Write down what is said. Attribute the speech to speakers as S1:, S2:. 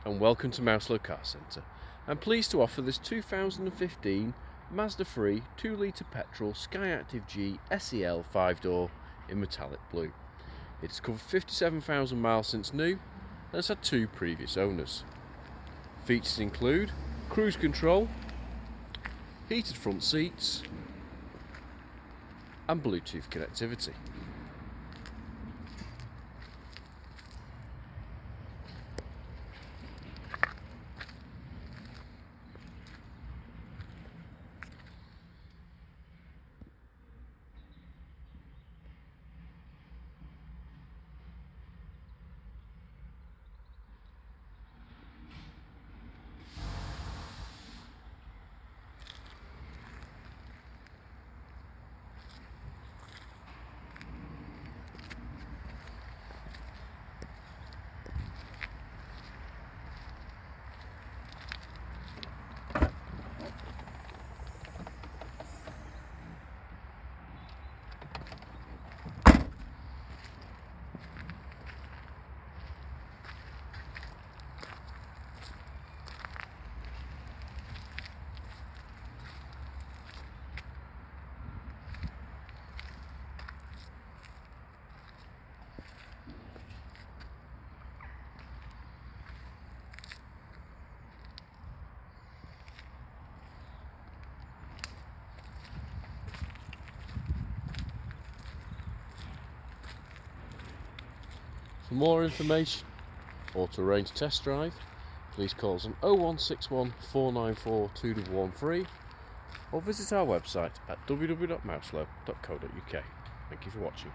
S1: and welcome to Mouselow Car Centre. I'm pleased to offer this 2015 Mazda3 2-litre petrol SKYACTIV-G SEL 5-door in metallic blue. It's covered 57,000 miles since new and has had 2 previous owners. Features include cruise control, heated front seats and Bluetooth connectivity. For more information or to arrange a test drive, please call us on 0161 494 2213 or visit our website at www.mouselow.co.uk. Thank you for watching.